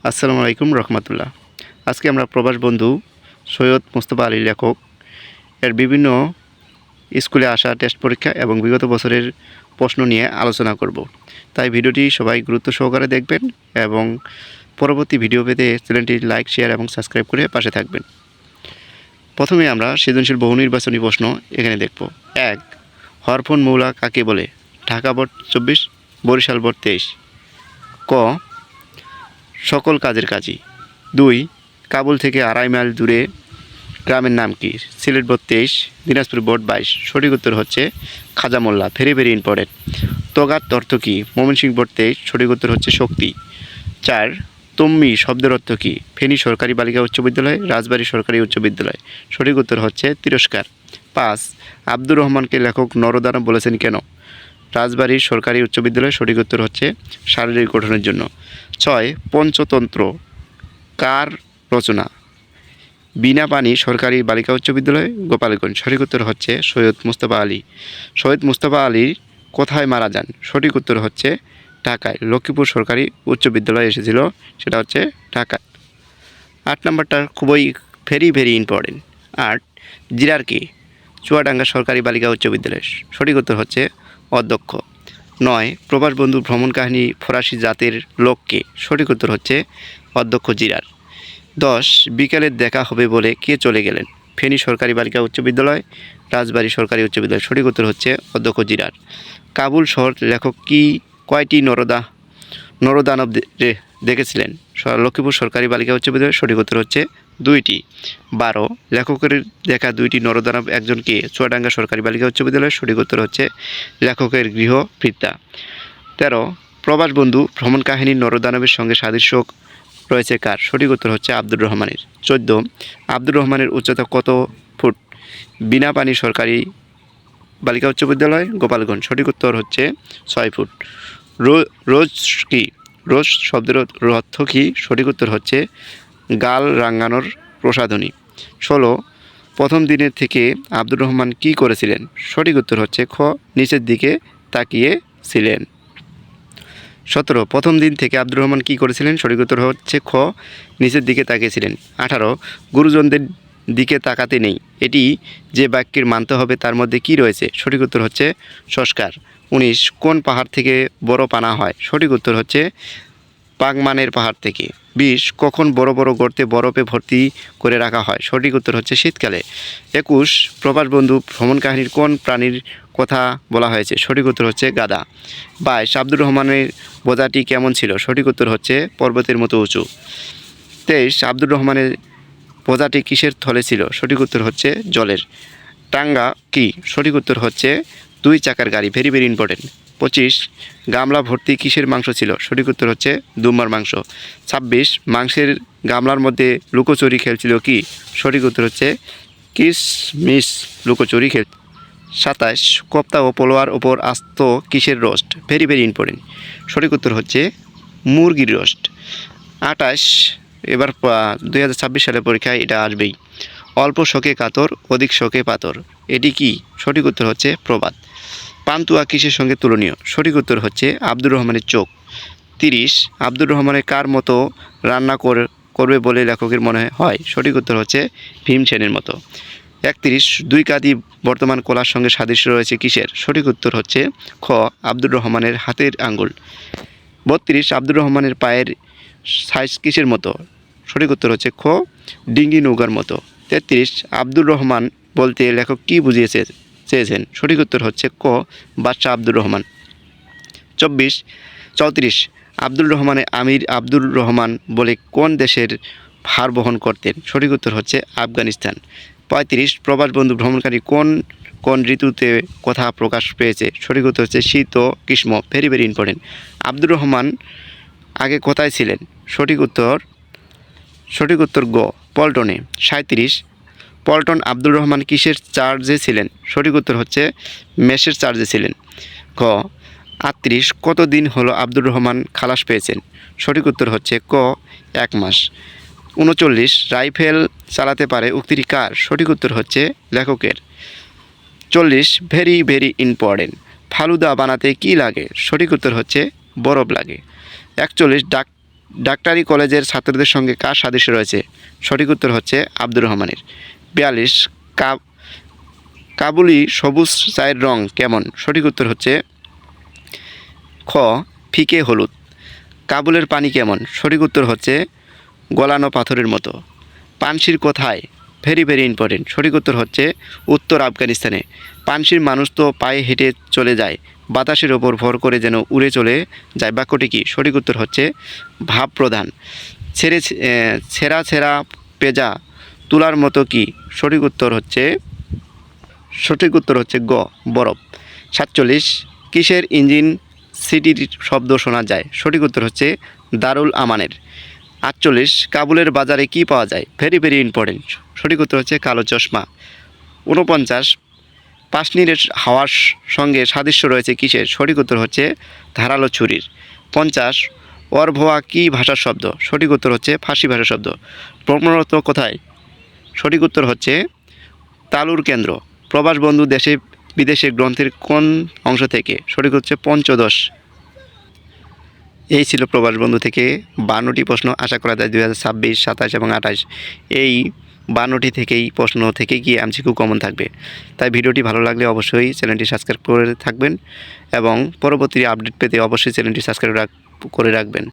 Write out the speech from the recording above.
আসসালামু আলাইকুম রহমতুল্লাহ। আজকে আমরা প্রবাস বন্ধু সৈয়দ মুস্তফা আলী লেখক এর বিভিন্ন স্কুলে আসা টেস্ট পরীক্ষা এবং বিগত বছরের প্রশ্ন নিয়ে আলোচনা করব। তাই ভিডিওটি সবাই গুরুত্ব সহকারে দেখবেন এবং পরবর্তী ভিডিও পেতে চ্যানেলটি লাইক, শেয়ার এবং সাবস্ক্রাইব করে পাশে থাকবেন। প্রথমে আমরা সৃজনশীল বহু নির্বাচনী প্রশ্ন এখানে দেখব। 1. হরফোন মৌলা কাকে বলে? Dhaka board 24, Barishal board 23। ক. সকল কাজের কাজী। 2. কাবুল থেকে 2.5 মাইল দূরে গ্রামের নাম কি? Sylhet board 23, Dinajpur board 22। সঠিক উত্তর হচ্ছে খাজা মোল্লা। Very important. তগাত অর্থ কী? ময়মনসিংহ বোর্ড 23। সঠিক উত্তর হচ্ছে শক্তি। 4. তম্মি শব্দের অর্থ কী? ফেনী সরকারি বালিকা উচ্চ বিদ্যালয়, রাজবাড়ী সরকারি উচ্চ বিদ্যালয়। সঠিক উত্তর হচ্ছে তিরস্কার। 5. আব্দুর রহমানকে লেখক নরদানব বলেছেন কেন? রাজবাড়ীর সরকারি উচ্চ বিদ্যালয়। সঠিক উত্তর হচ্ছে শারীরিক গঠনের জন্য। 6. পঞ্চতন্ত্র কার রচনা? বিনাপানি সরকারি বালিকা উচ্চ বিদ্যালয়, গোপালগঞ্জ। সঠিক উত্তর হচ্ছে সৈয়দ মুস্তফা আলী। সৈয়দ মুস্তফা আলী কোথায় মারা যান? সঠিক উত্তর হচ্ছে ঢাকায়। লক্ষ্মীপুর সরকারি উচ্চ বিদ্যালয়ে এসেছিল, সেটা হচ্ছে ঢাকায়। 8 নম্বরটা খুবই ভেরি ইম্পর্টেন্ট। 8. জিরার কি? চুয়াডাঙ্গা সরকারি বালিকা উচ্চ বিদ্যালয়। সঠিক উত্তর হচ্ছে অধ্যক্ষ। 9. প্রবাস বন্ধু ভ্রমণ কাহিনী ফরাসি জাতের লোককে? সঠিক উত্তর হচ্ছে অধ্যক্ষ জিরার। 10. বিকেলে দেখা হবে বলে কে চলে গেলেন? ফেনী সরকারি বালিকা উচ্চ বিদ্যালয়, রাজবাড়ী সরকারি উচ্চ বিদ্যালয়। সঠিক উত্তর হচ্ছে অধ্যক্ষ জিরার। কাবুল শহর লেখক কয়টি নরদানব দেখেছিলেন? লক্ষ্মীপুর সরকারি বালিকা উচ্চ বিদ্যালয়। সঠিক উত্তর হচ্ছে 2টি। 12. লেখকের দেখা 2টি নরদানব একজনকে? চুয়াডাঙ্গা সরকারি বালিকা উচ্চ বিদ্যালয়। সঠিক উত্তর হচ্ছে লেখকের গৃহভৃত্যা। 13. প্রবাস বন্ধু ভ্রমণ কাহিনীর নরদানবের সঙ্গে সাদৃশ্য রয়েছে কার? সঠিক উত্তর হচ্ছে আব্দুর রহমানের। 14. আব্দুর রহমানের উচ্চতা কত ফুট? বিনাপানি সরকারি বালিকা উচ্চ বিদ্যালয়, গোপালগঞ্জ। সঠিক উত্তর হচ্ছে 6 ফুট। রোজ কি? রোজ শব্দের অর্থ কী? সঠিক উত্তর হচ্ছে গাল রাঙানোর প্রসাধনী। 16. প্রথম দিনের থেকে আব্দুর রহমান কি করেছিলেন? সঠিক উত্তর হচ্ছে খ. নিচের দিকে তাকিয়ে ছিলেন। 17. প্রথম দিন থেকে আব্দুর রহমান কী করেছিলেন? সঠিক উত্তর হচ্ছে খ. নিচের দিকে তাকিয়েছিলেন। 18. গুরুজনদের দিকে তাকাতে নেই, এটি যে বাক্যের মানতে হবে তার মধ্যে কি রয়েছে? সঠিক উত্তর হচ্ছে সংস্কার। 19. কোন পাহাড় থেকে বরফ আনা হয়? সঠিক উত্তর হচ্ছে পাগমানের পাহাড় থেকে। 20. কখন বড় গর্তে বরফে ভর্তি করে রাখা হয়? সঠিক উত্তর হচ্ছে শীতকালে। 21. প্রবাস বন্ধু ভ্রমণ কাহিনীর কোন প্রাণীর কথা বলা হয়েছে? সঠিক উত্তর হচ্ছে গাধা। 22. আব্দুর রহমানের বোঝাটি কেমন ছিল? সঠিক উত্তর হচ্ছে পর্বতের মতো উঁচু। 23. আব্দুর রহমানের বোঝাটি কিসের থলে ছিল? সঠিক উত্তর হচ্ছে জলের। টাঙ্গা কি? সঠিক উত্তর হচ্ছে 2 চাকার গাড়ি। Very important. 25. গামলা ভর্তি কিসের মাংস ছিল? সঠিক উত্তর হচ্ছে দুম্বার মাংস। 26. মাংসের গামলার মধ্যে লুকোচুরি খেলছিল কি? সঠিক উত্তর হচ্ছে কিশমিশ লুকোচুরি খেল। 27. কোপ্তা ও পোলোয়ার ওপর আস্ত কিসের রোস্ট? Very important. সঠিক উত্তর হচ্ছে মুরগির রোস্ট। 28. এবার 2026 সালের পরীক্ষায় এটা আসবেই। অল্প শোকে কাতর, অধিক শোকে পাতর, এটি কি? সঠিক উত্তর হচ্ছে প্রবাদ। পান্তুয়া কিসের সঙ্গে তুলনীয়? সঠিক উত্তর হচ্ছে আব্দুর রহমানের চোখ। 30. আব্দুর রহমানের কার মতো রান্না করবে বলে লেখকের মনে হয়? সঠিক উত্তর হচ্ছে ভীমসেনের মতো। 31. 2 কাঁধি বর্তমান কলার সঙ্গে সাদৃশ্য রয়েছে কিসের? সঠিক উত্তর হচ্ছে খ. আব্দুর রহমানের হাতের আঙ্গুল। 32. আব্দুর রহমানের পায়ের সাইজ কিসের মতো? সঠিক উত্তর হচ্ছে খ. ডিঙ্গি নৌকার মতো। 33. আব্দুর রহমান বলতে লেখক কী চেয়েছেন? সঠিক উত্তর হচ্ছে ক. বাদশাহ আব্দুর রহমান। 34. আব্দুর রহমানের আমির আব্দুর রহমান বলে কোন দেশের ভার বহন করতেন? সঠিক উত্তর হচ্ছে আফগানিস্তান। 35. প্রবাস বন্ধু ভ্রমণকারী কোন ঋতুতে কথা প্রকাশ পেয়েছে? সঠিক উত্তর হচ্ছে শীত ও গ্রীষ্ম। Very important. আব্দুর রহমান আগে কোথায় ছিলেন? সঠিক উত্তর গ. পল্টনে। 37. পল্টন আব্দুর রহমান কিসের চার্জে ছিলেন? সঠিক উত্তর হচ্ছে মেসের চার্জে ছিলেন। গ. 38. কত দিন হলো আব্দুর রহমান খালাস পেয়েছেন? সঠিক উত্তর হচ্ছে ক. 1 মাস। 39. রাইফেল চালাতে পারে উক্তিটি কার? সঠিক উত্তর হচ্ছে লেখকের। 40. Very important. ফালুদা বানাতে কি লাগে? সঠিক উত্তর হচ্ছে বরফ লাগে। 41. ডাক্তারি কলেজের ছাত্রদের সঙ্গে কার সাদৃশ্য রয়েছে? সঠিক উত্তর হচ্ছে আব্দুর রহমানের। 42 কাবুলি সবুজ চায়ের রং কেমন? সঠিক উত্তর হচ্ছে খ ফিকে হলুদ। কাবুলের পানি কেমন? সঠিক উত্তর হচ্ছে গলানো পাথরের মতো। পানশির কোথায়? Very very important. সঠিক উত্তর হচ্ছে উত্তর আফগানিস্তানে। পানশির মানুষ তো পায়ে হেঁটে চলে যায়, বাতাসের ওপর ভর করে যেন উড়ে চলে যায়, বাক্যটি কি? সঠিক উত্তর হচ্ছে ভাব প্রধান। ছেঁড়া ছেঁড়া পেঁজা তুলার মতো কি? সঠিক উত্তর হচ্ছে গ বরফ। 47 কিসের ইঞ্জিন সিটির শব্দ শোনা যায়? সঠিক উত্তর হচ্ছে দারুল আমানের। 48 কাবুলের বাজারে কি পাওয়া যায়? Very very important. সঠিক উত্তর হচ্ছে কালো চশমা। 49 পাশনির হাওয়ার সঙ্গে সাদৃশ্য রয়েছে কিসের? সঠিক উত্তর হচ্ছে ধারালো ছুরির। 50 অরভোয়া কি ভাষার শব্দ? সঠিক উত্তর হচ্ছে ফার্সি ভাষার শব্দ। প্রশ্নরত কোথায়? সঠিক উত্তর হচ্ছে তালুর কেন্দ্র। প্রবাস বন্ধু দেশে বিদেশে গ্রন্থের কোন অংশ থেকে? সঠিক হচ্ছে পঞ্চদশ। এই ছিল প্রবাস বন্ধু থেকে 52টি প্রশ্ন। আশা করা যায় 2026, 27 এবং 28 এই 52টি থেকেই প্রশ্ন থেকে গিয়ে এমসিকিউ কমন থাকবে। তাই ভিডিওটি ভালো লাগলে অবশ্যই চ্যানেলটি সাবস্ক্রাইব করে থাকবেন এবং পরবর্তী আপডেট পেতে অবশ্যই চ্যানেলটি সাবস্ক্রাইব করে রাখবেন।